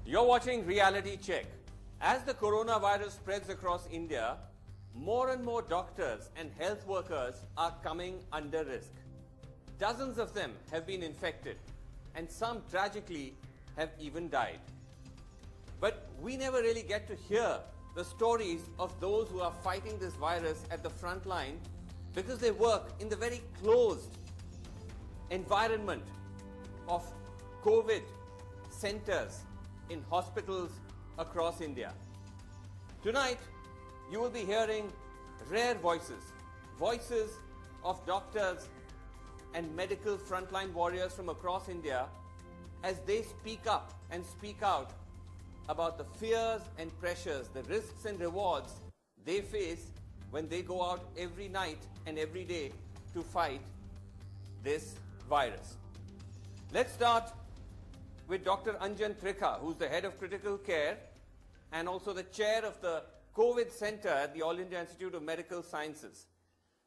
You're watching Reality Check. As the coronavirus spreads across India, more and more doctors and health workers are coming under risk. Dozens of them have been infected, and some tragically have even died. But we never really get to hear the stories of those who are fighting this virus at the front line because they work in the very closed environment of COVID centers in hospitals across India. Tonight, you will be hearing rare voices, voices of doctors and medical frontline warriors from across India as they speak up and speak out about the fears and pressures, the risks and rewards they face when they go out every night and every day to fight this virus. Let's start with Dr. Anjan Trikha, who's the head of critical care and also the chair of the COVID Center at the All India Institute of Medical Sciences.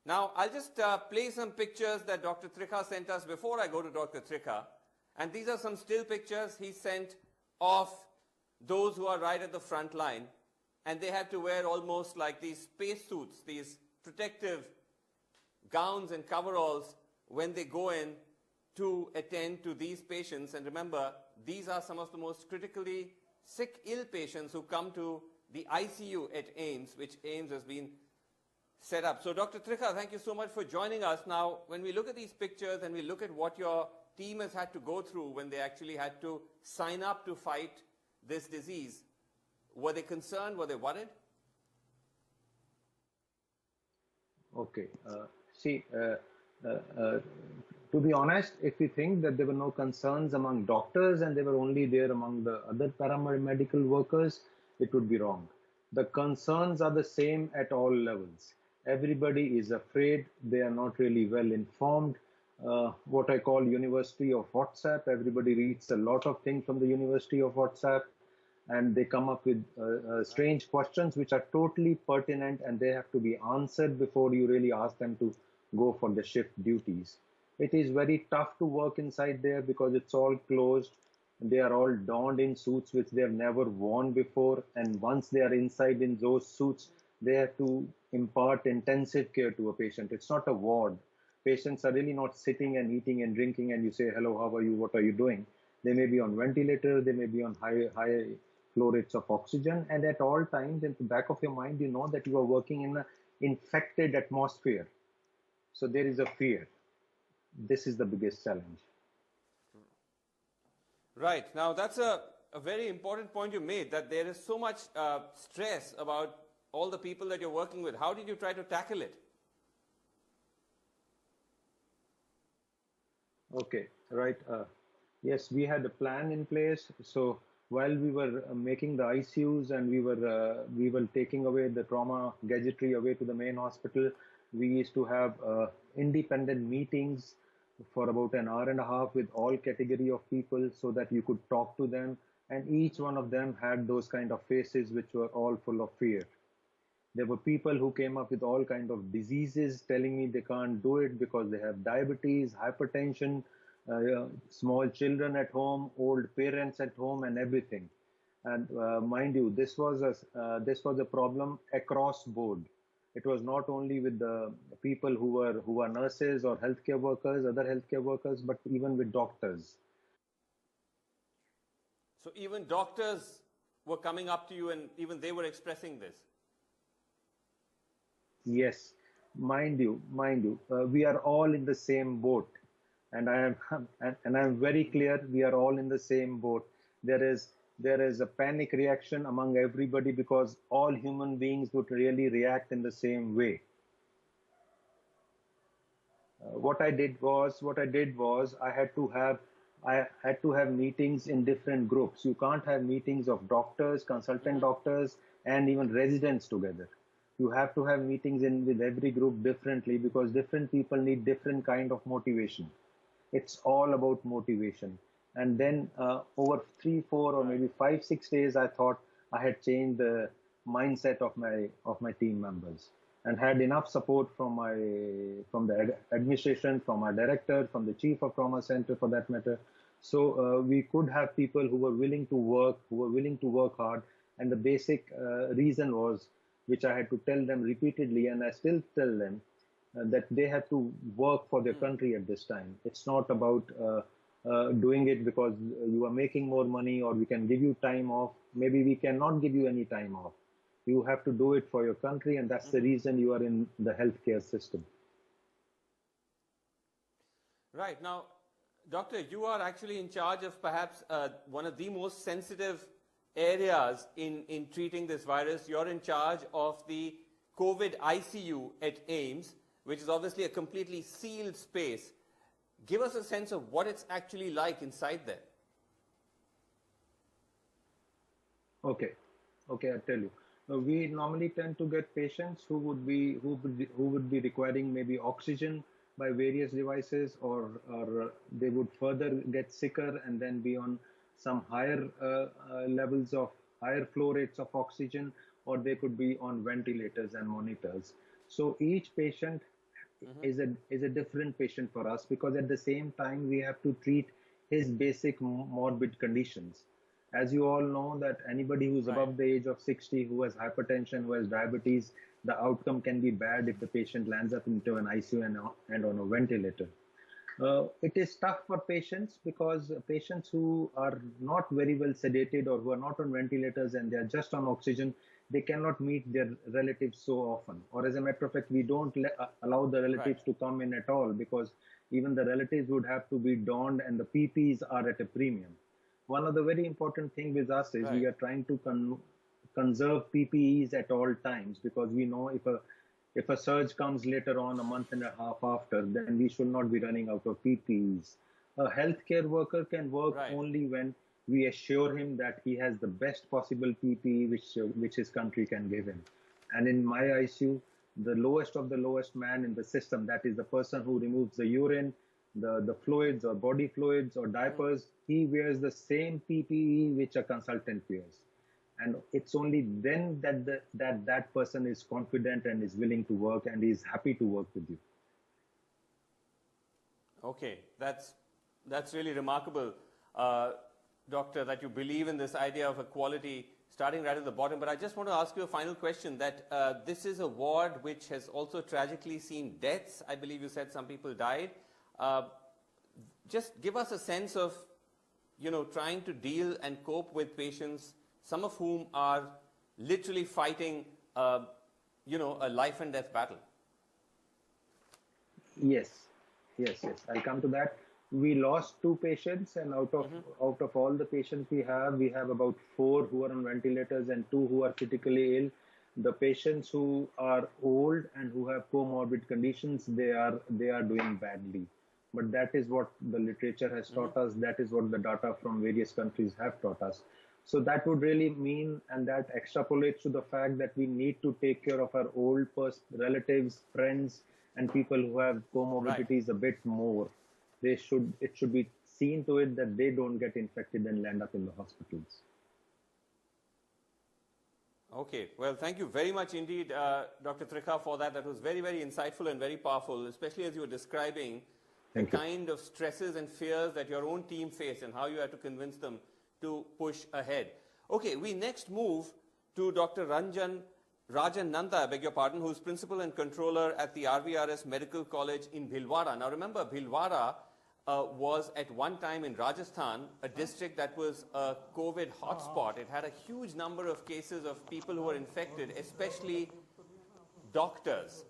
Now, I'll just play some pictures that Dr. Trikha sent us before I go to Dr. Trikha. And these are some still pictures he sent of those who are right at the front line. And they have to wear almost like these space suits, these protective gowns and coveralls when they go in to attend to these patients. And remember, these are some of the most critically sick, ill patients who come to the ICU at AIIMS, which AIIMS has been set up. So Dr. Trikha, thank you so much for joining us. Now, when we look at these pictures and we look at what your team has had to go through when they actually had to sign up to fight this disease, were they concerned? Were they worried? Okay. To be honest, if we think that there were no concerns among doctors and they were only there among the other paramedical workers, it would be wrong. The concerns are the same at all levels. Everybody is afraid. They are not really well informed. What I call University of WhatsApp. Everybody reads a lot of things from the University of WhatsApp, and they come up with strange questions which are totally pertinent, and they have to be answered before you really ask them to go for the shift duties. It is very tough to work inside there because it's all closed. They are all donned in suits which they have never worn before, and once they are inside in those suits, they have to impart intensive care to a patient. It's not a ward. Patients are really not sitting and eating and drinking and you say, hello, how are you, what are you doing? They may be on ventilator, they may be on high flow rates of oxygen, and at all times in the back of your mind, you know that you are working in an infected atmosphere. So there is a fear. This is the biggest challenge. Right. Now, that's a very important point you made, that there is so much stress about all the people that you're working with. How did you try to tackle it? Okay, right. Yes, we had a plan in place. So while we were making the ICUs and we were taking away the trauma gadgetry away to the main hospital, we used to have independent meetings for about an hour and a half with all category of people so that you could talk to them, and each one of them had those kind of faces which were all full of fear. There were people who came up with all kind of diseases telling me they can't do it because they have diabetes, hypertension, small children at home, old parents at home, and everything. And mind you, this was a problem across board. It was not only with the people who are nurses or healthcare workers, other healthcare workers, but even with doctors. So even doctors were coming up to you and even they were expressing this? Yes, mind you, we are all in the same boat, and I am very clear. We are all in the same boat. There is a panic reaction among everybody because all human beings would really react in the same way. What I did was I had to have meetings in different groups. You can't have meetings of doctors, consultant doctors, and even residents together. You have to have meetings with every group differently because different people need different kind of motivation. It's all about motivation. And then over 3, 4, or maybe 5, 6 days, I thought I had changed the mindset of my team members and had enough support from the administration, from our director, from the chief of trauma center for that matter, So we could have people who were willing to work, who were willing to work hard, and the basic reason was, which I had to tell them repeatedly, and I still tell them, that they have to work for their country at this time. It's not about doing it because you are making more money or we can give you time off. Maybe we cannot give you any time off. You have to do it for your country, and that's the reason you are in the healthcare system. Right. Now, Doctor, you are actually in charge of perhaps one of the most sensitive areas in treating this virus. You're in charge of the COVID ICU at AIIMS, which is obviously a completely sealed space. Give us a sense of what it's actually like inside there. Okay, I'll tell you. We normally tend to get patients who would be requiring maybe oxygen by various devices, or they would further get sicker and then be on some higher levels of higher flow rates of oxygen, or they could be on ventilators and monitors. So each patient is a different patient for us, because at the same time we have to treat his basic morbid conditions. As you all know, that anybody who's above the age of 60, who has hypertension, who has diabetes, the outcome can be bad if the patient lands up into an ICU and on a ventilator. It is tough for patients, because patients who are not very well sedated or who are not on ventilators and they are just on oxygen, they cannot meet their relatives so often. Or as a matter of fact, we don't allow the relatives to come in at all, because even the relatives would have to be donned and the PPEs are at a premium. One of the very important things with us is we are trying to conserve PPEs at all times, because we know if a surge comes later on, a month and a half after, then we should not be running out of PPEs. A healthcare worker can work only when we assure him that he has the best possible PPE which his country can give him. And in my ICU, the lowest of the lowest man in the system, that is the person who removes the urine, the fluids or body fluids or diapers, he wears the same PPE which a consultant wears. And it's only then that person is confident and is willing to work and is happy to work with you. Okay, that's really remarkable, Doctor, that you believe in this idea of equality starting right at the bottom. But I just want to ask you a final question, that this is a ward which has also tragically seen deaths. I believe you said some people died. Just give us a sense of, trying to deal and cope with patients, some of whom are literally fighting, a life and death battle. Yes. I'll come to that. We lost 2 patients, and out of all the patients we have about 4 who are on ventilators and 2 who are critically ill. The patients who are old and who have comorbid conditions, they are doing badly. But that is what the literature has taught us. That is what the data from various countries have taught us. So that would really mean, and that extrapolates to the fact that we need to take care of our old relatives, friends, and people who have comorbidities a bit more. It should be seen to it that they don't get infected and land up in the hospitals. Okay, well, thank you very much indeed, Dr. Trikha, for that. That was very, very insightful and very powerful, especially as you were describing the kind of stresses and fears that your own team faced and how you had to convince them to push ahead. Okay, we next move to Dr. Rajan Nanda, who's Principal and Controller at the RVRS Medical College in Bhilwara. Now remember, Bhilwara was at one time in Rajasthan a district that was a COVID hotspot. It had a huge number of cases of people who were infected, especially doctors.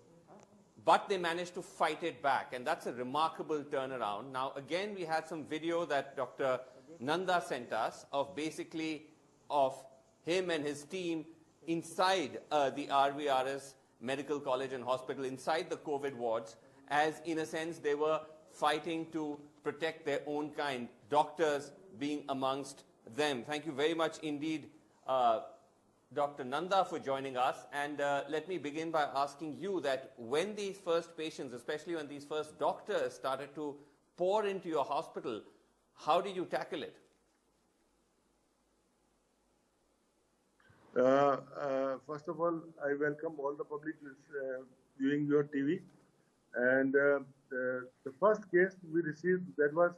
But they managed to fight it back, and that's a remarkable turnaround. Now, again, we had some video that Dr. Nanda sent us of him and his team inside the RVRS Medical College and Hospital, inside the COVID wards, as in a sense they were fighting to protect their own kind, doctors being amongst them. Thank you very much indeed, Dr. Nanda, for joining us. And let me begin by asking you that when these first patients, especially when these first doctors started to pour into your hospital, how did you tackle it? First of all, I welcome all the public viewing your TV. And the first case we received, that was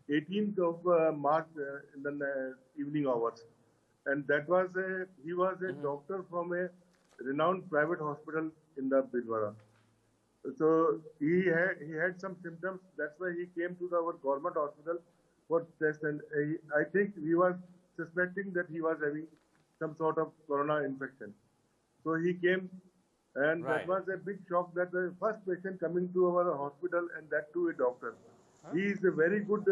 18th of March in the evening hours. And that was he was a doctor from a renowned private hospital in the Bhilwara. So he had some symptoms. That's why he came to our government hospital for test. And I think he was suspecting that he was having some sort of corona infection. So he came, and that was a big shock that the first patient coming to our hospital, and that too a doctor. He is a very good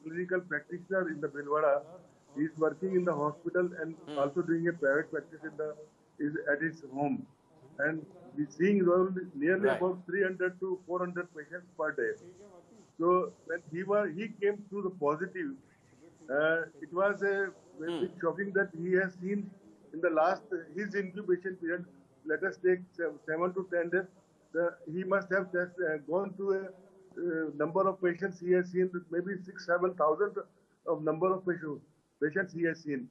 clinical practitioner in the Bhilwara. He is working in the hospital and also doing a private practice at his home. And he's seeing nearly about 300 to 400 patients per day. So when he came through the positive, it was a very big shocking that he has seen in the last, his incubation period, let us take 7 to 10 days, he must have just gone through a number of patients he has seen, maybe 6,000-7,000 of number of patients he has seen.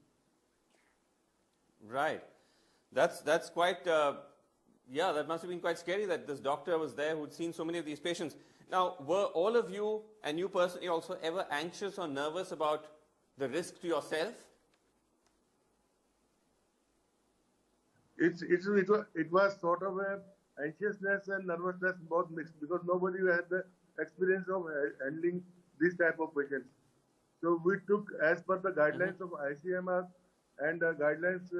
Right. That's quite, yeah, that must have been quite scary that this doctor was there who'd seen so many of these patients. Now, were all of you, and you personally also, ever anxious or nervous about the risk to yourself? It was sort of a anxiousness and nervousness both mixed, because nobody had the experience of handling this type of patients. So we took, as per the guidelines of ICMR and guidelines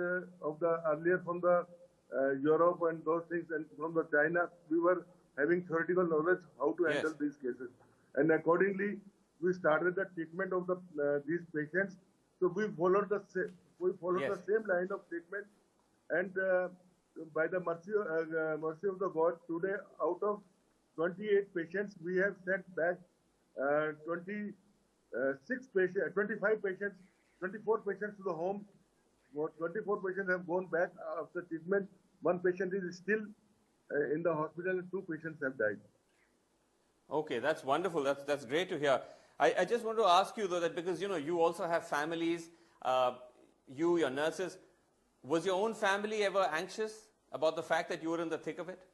of the earlier from the Europe and those things, and from the China, we were having theoretical knowledge how to handle these cases. And accordingly, we started the treatment of these patients. So we followed the same line of treatment. And by the mercy of the God, today out of 28 patients, we have sent back 25 patients, 24 patients to the home. 24 patients have gone back after treatment. One patient is still in the hospital, and 2 patients have died. Okay, that's wonderful. That's great to hear. I just want to ask you though, that because you also have families, your nurses. Was your own family ever anxious about the fact that you were in the thick of it?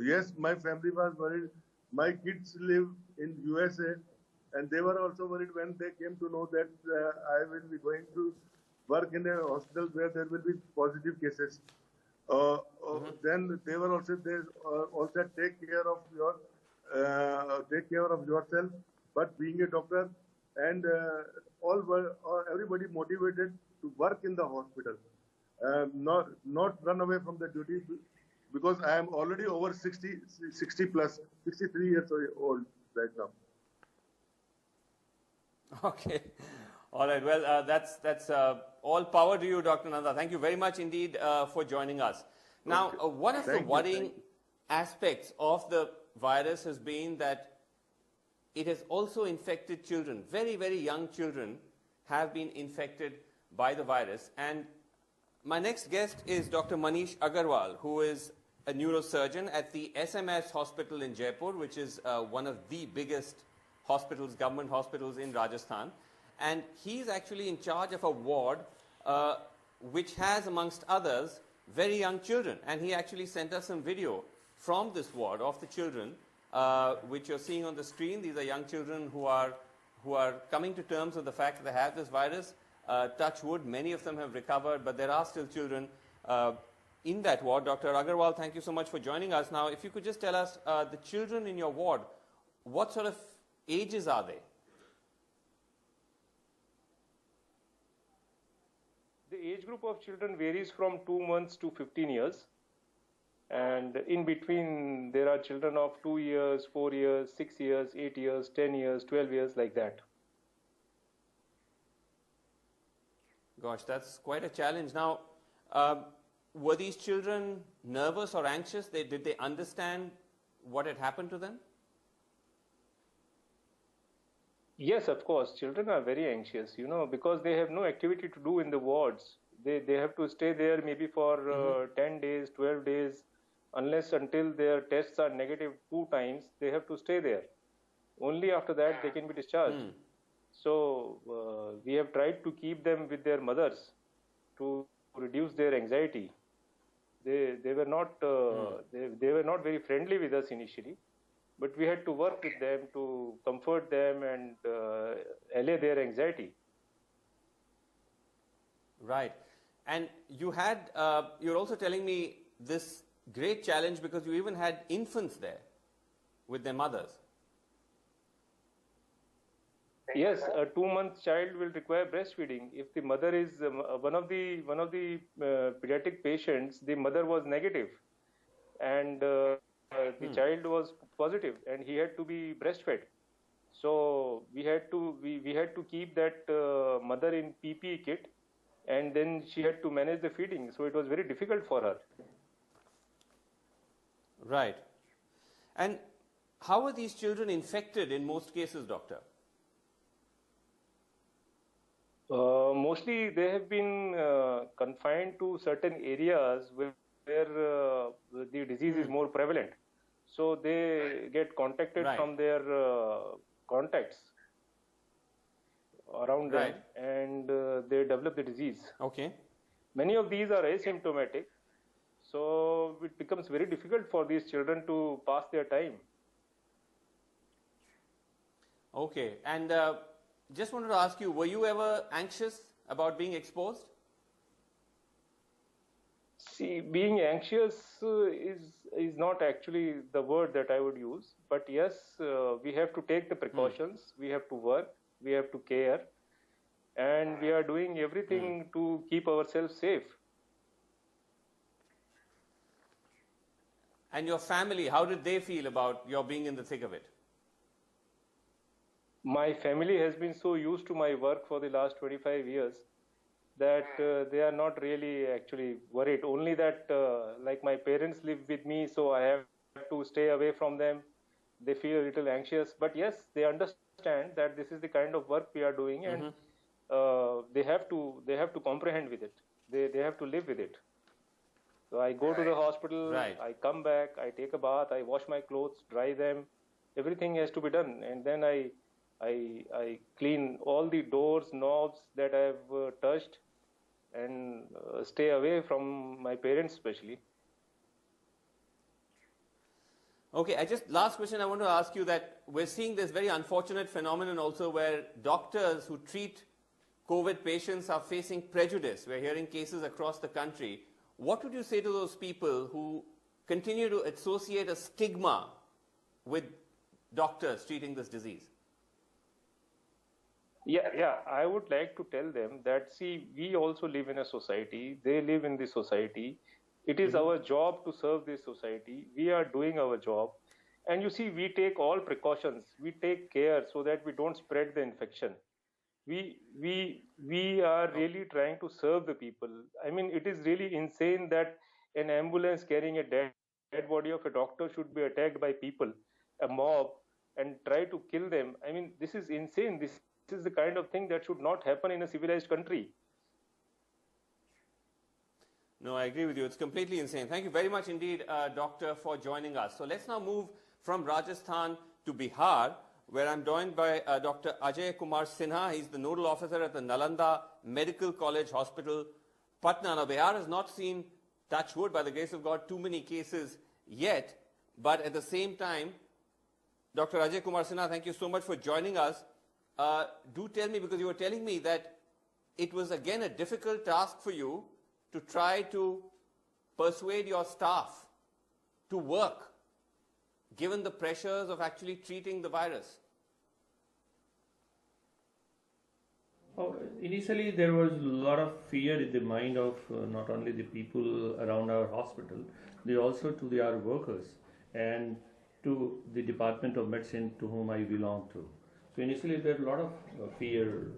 Yes, my family was worried. My kids live in USA, and they were also worried when they came to know that I will be going to work in a hospital where there will be positive cases. Then they were also take care of yourself. But being a doctor, and everybody motivated to work in the hospital, not run away from the duty, because I am already over 60 plus, 63 years old right now. Okay. All right. Well, that's all power to you, Dr. Nanda. Thank you very much indeed for joining us. Now, one of the worrying aspects of the virus has been that it has also infected children. Very, very young children have been infected by the virus. And my next guest is Dr. Manish Agarwal, who is a neurosurgeon at the SMS Hospital in Jaipur, which is one of the biggest hospitals, government hospitals in Rajasthan. And he's actually in charge of a ward which has, amongst others, very young children. And he actually sent us some video from this ward of the children, which you're seeing on the screen. These are young children who are coming to terms with the fact that they have this virus. Touch wood, many of them have recovered, but there are still children in that ward. Dr. Agarwal, thank you so much for joining us. Now, if you could just tell us, the children in your ward, what sort of ages are they? The age group of children varies from 2 months to 15 years. And in between, there are children of 2 years, 4 years, 6 years, 8 years, 10 years, 12 years, like that. Gosh, that's quite a challenge. Now, were these children nervous or anxious? Did they understand what had happened to them? Yes, of course. Children are very anxious, because they have no activity to do in the wards. They have to stay there maybe for 10 days, 12 days, until their tests are negative 2 times, they have to stay there. Only after that they can be discharged. So we have tried to keep them with their mothers to reduce their anxiety. They were not very friendly with us initially, but we had to work with them to comfort them and allay their anxiety. Right. And you're also telling me this great challenge because you even had infants there with their mothers. Yes, a 2-month child will require breastfeeding. If the mother is one of the pediatric patients, the mother was negative, and the child was positive, and he had to be breastfed. So we had to keep that mother in PPE kit, and then she had to manage the feeding. So it was very difficult for her. Right. And how are these children infected in most cases, doctor? Mostly they have been confined to certain areas where the disease is more prevalent. So they get contacted from their contacts around them, and they develop the disease. Okay. Many of these are asymptomatic, so it becomes very difficult for these children to pass their time. Okay. And just wanted to ask you, were you ever anxious about being exposed? See, being anxious is not actually the word that I would use, but yes, we have to take the precautions, we have to work, we have to care, and we are doing everything to keep ourselves safe. And your family, how did they feel about your being in the thick of it? My family has been so used to my work for the last 25 years that they are not really actually worried. Only that like my parents live with me, so I have to stay away from them. They feel a little anxious, but yes, they understand that this is the kind of work we are doing, and they have to comprehend with it. They have to live with it. So I go to the hospital, I come back, I take a bath, I wash my clothes, dry them. Everything has to be done, and then I clean all the doors, knobs that I have touched, and stay away from my parents especially. Okay, last question I want to ask you, that we're seeing this very unfortunate phenomenon also where doctors who treat COVID patients are facing prejudice. We're hearing cases across the country. What would you say to those people who continue to associate a stigma with doctors treating this disease? Yeah, I would like to tell them that, see, we also live in a society, they live in this society. It is our job to serve this society. We are doing our job. And you see, we take all precautions. We take care so that we don't spread the infection. We are really trying to serve the people. I mean, it is really insane that an ambulance carrying a dead body of a doctor should be attacked by people, a mob, and try to kill them. I mean, this is insane. This is the kind of thing that should not happen in a civilized country. No, I agree with you. It's completely insane. Thank you very much indeed, Doctor, for joining us. So let's now move from Rajasthan to Bihar, where I'm joined by Dr. Ajay Kumar Sinha. He's the nodal officer at the Nalanda Medical College Hospital, Patna. Now, Bihar has not seen, touch wood, by the grace of God, too many cases yet. But at the same time, Dr. Ajay Kumar Sinha, thank you so much for joining us. Do tell me, because you were telling me that it was again a difficult task for you to try to persuade your staff to work, given the pressures of actually treating the virus. Initially, there was a lot of fear in the mind of not only the people around our hospital, but also to our workers and to the Department of Medicine to whom I belong to. So initially, there was a lot of fear.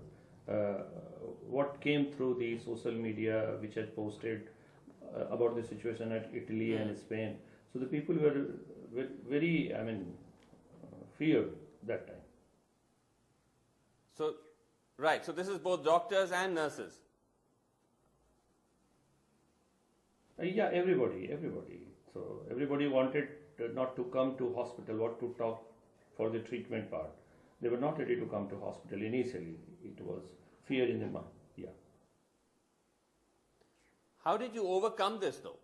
What came through the social media, which had posted about the situation at Italy and Spain. So the people were very, feared that time. So, right. So this is both doctors and nurses. Yeah, everybody. So everybody wanted not to come to hospital, what to talk for the treatment part. They were not ready to come to hospital initially. It was fear in the mind. Yeah. How did you overcome this, though?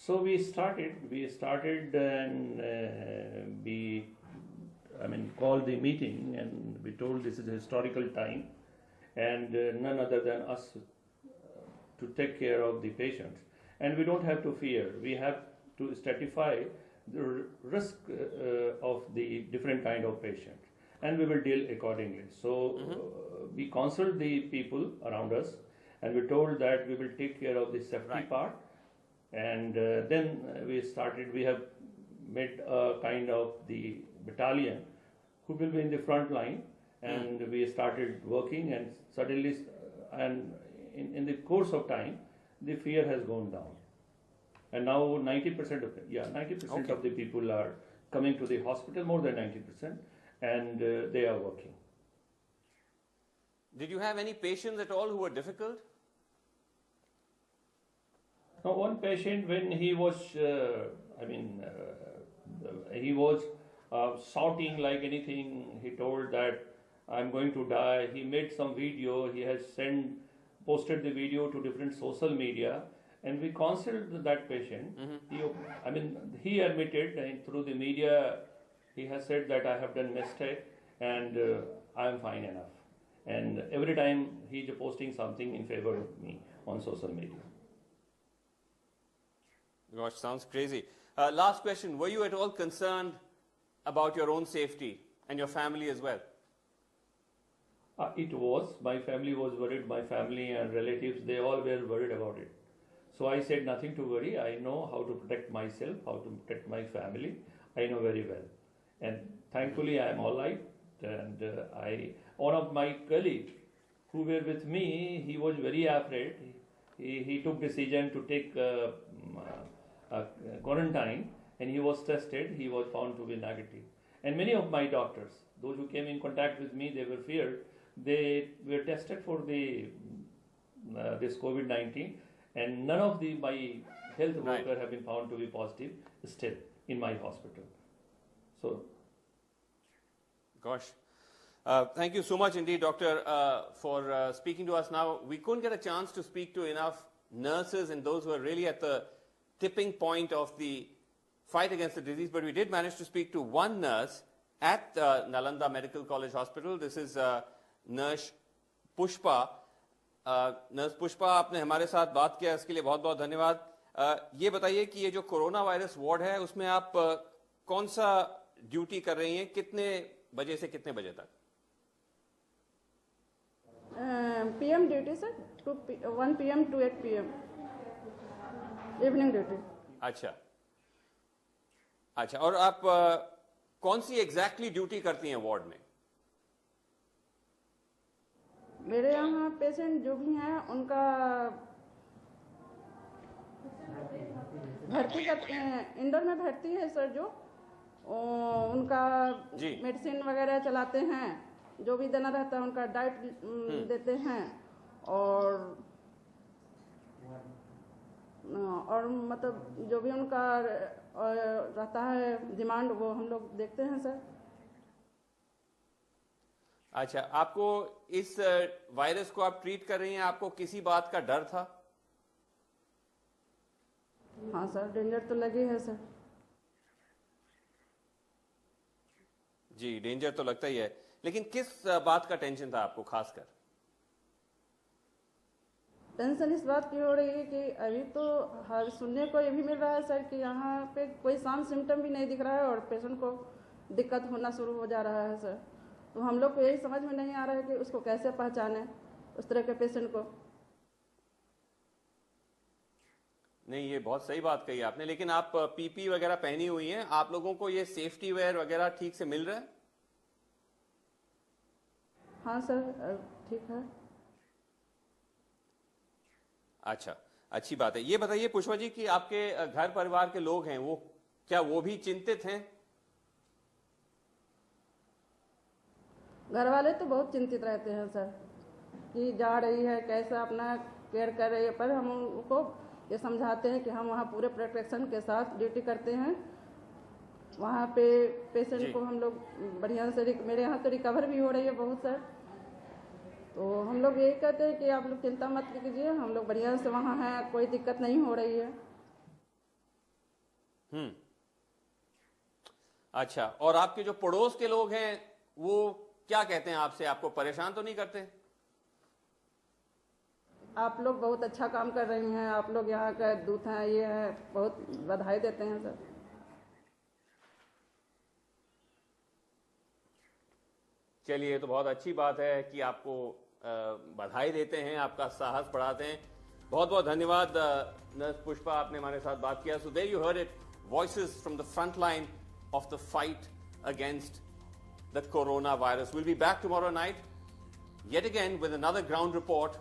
So we started and called the meeting, and we told this is a historical time, and none other than us to take care of the patients. And we don't have to fear. We have to stratify the risk of the different kind of patients, and we will deal accordingly. So we consult the people around us, and we told that we will take care of the safety part. And then we have made a kind of the battalion who will be in the front line, and we started working, and suddenly, and in the course of time, the fear has gone down. And now 90% of the people are coming to the hospital, more than 90%, and they are working. Did you have any patients at all who were difficult? Now, one patient, when he was, he was shouting like anything. He told that I'm going to die. He made some video. He has posted the video to different social media, and we counseled that patient. He admitted, and through the media, he has said that I have done mistake, and I am fine enough. And every time he is posting something in favor of me on social media. Gosh, sounds crazy. Last question. Were you at all concerned about your own safety and your family as well? It was. My family was worried. My family and relatives, they all were worried about it. So I said nothing to worry. I know how to protect myself, how to protect my family. I know very well. And thankfully I am all right. And one of my colleagues who were with me, he was very afraid. He took decision to take quarantine, and he was tested. He was found to be negative. And many of my doctors, those who came in contact with me, they were feared. They were tested for this COVID-19, and none of my health workers have been found to be positive still in my hospital. So, gosh. Thank you so much indeed, Doctor, for speaking to us now. We couldn't get a chance to speak to enough nurses and those who are really at the tipping point of the fight against the disease, but we did manage to speak to one nurse at Nalanda Medical College Hospital. This is Nurse Pushpa. Nurse Pushpa, आपने हमारे साथ बात किया, इसके लिए बहुत बहुत धन्यवाद. ये बताइए कि ये जो कोरोना वायरस वार्ड है, उसमें आप कौन सा ड्यूटी कर रही हैं, कितने बजे से कितने बजे तक? PM duty sir, 1 PM to 8 PM evening duty. अच्छा, और आप कौन सी एग्जैक्टली ड्यूटी करती हैं वार्ड में? मेरे यहाँ पेशेंट जो भी हैं उनका भर्ती करते हैं, इंदौर में भर्ती है सर, जो उनका मेडिसिन वगैरह चलाते हैं, जो भी देना रहता है उनका डाइट देते हैं, और मतलब जो भी उनका रहता है डिमांड, वो हम लोग देखते हैं सर. अच्छा, आपको इस वायरस को आप ट्रीट कर रही हैं, आपको किसी बात का डर था? हाँ सर, डेंजर तो लगी है सर. जी, डेंजर तो लगता ही है, लेकिन किस बात का टेंशन था आपको खासकर? टेंशन इस बात की हो रही है कि अभी तो हर सुनने को ये भी मिल रहा है सर कि यहाँ पे कोई साइन सिम्टम भी नहीं दिख रहा है और पेशेंट को दिक्कत होना शुरू हो जा रहा है सर. तो हम लोग को यही समझ में नहीं आ रहा है कि उसको कैसे पहचाने, उस तरह के पेशेंट को. नहीं, ये बहुत सही बात कही आपने, लेकिन आप पीपी वगैरह पहनी हुई हैं, आप लोगों को ये सेफ्टी वेयर वगैरह ठीक से मिल रहा है? हाँ सर, ठीक है. अच्छा, अच्छी बात है. ये बताइए पुष्पा जी कि आपके घर परिवार के लोग हैं, वो क्या वो भी चिंतित हैं? घर वाले तो बहुत चिंतित रहते हैं सर कि जा रही है, कैसा अपना केयर कर रही है, पर हम उनको ये समझाते हैं कि हम वहाँ पूरे प्रोटेक्शन के साथ ड्यूटी करते हैं. वहाँ पे पेशेंट को हम लोग बढ़िया से, मेरे यहाँ तो रिकवर भी हो रही है बहुत सर. तो हम लोग यही कहते हैं कि आप लोग चिंता मत कीजिए, हम लोग बढ़िया से वहाँ हैं, कोई दिक्कत नहीं हो रही है. अच्छा, और आपके जो पड़ोस के लोग हैं वो क्या कहते हैं आपसे? आपको परेशान तो नहीं करते? आप लोग बहुत अच्छा काम कर रही हैं, आप लोग यहाँ का दूत हैं, ये है, बहुत बधाई देते हैं सर। चलिए, ये तो बहुत अच्छी बात है कि आपको बधाई देते हैं, आपका साहस बढ़ाते हैं। बहुत बहुत धन्यवाद नर्स पुष्पा, आपने हमारे साथ बात किया। So there you heard it, voices from the front line of the fight against the corona virus. We'll be back tomorrow night yet again with another ground report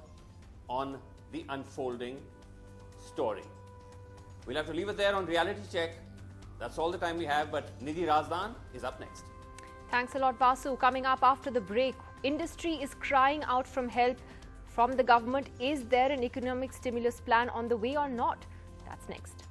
on the unfolding story. We'll have to leave it there on Reality Check. That's all the time we have, but Nidhi Razdan is up next. Thanks a lot, Vasu. Coming up after the break, industry is crying out for help from the government. Is there an economic stimulus plan on the way or not? That's next.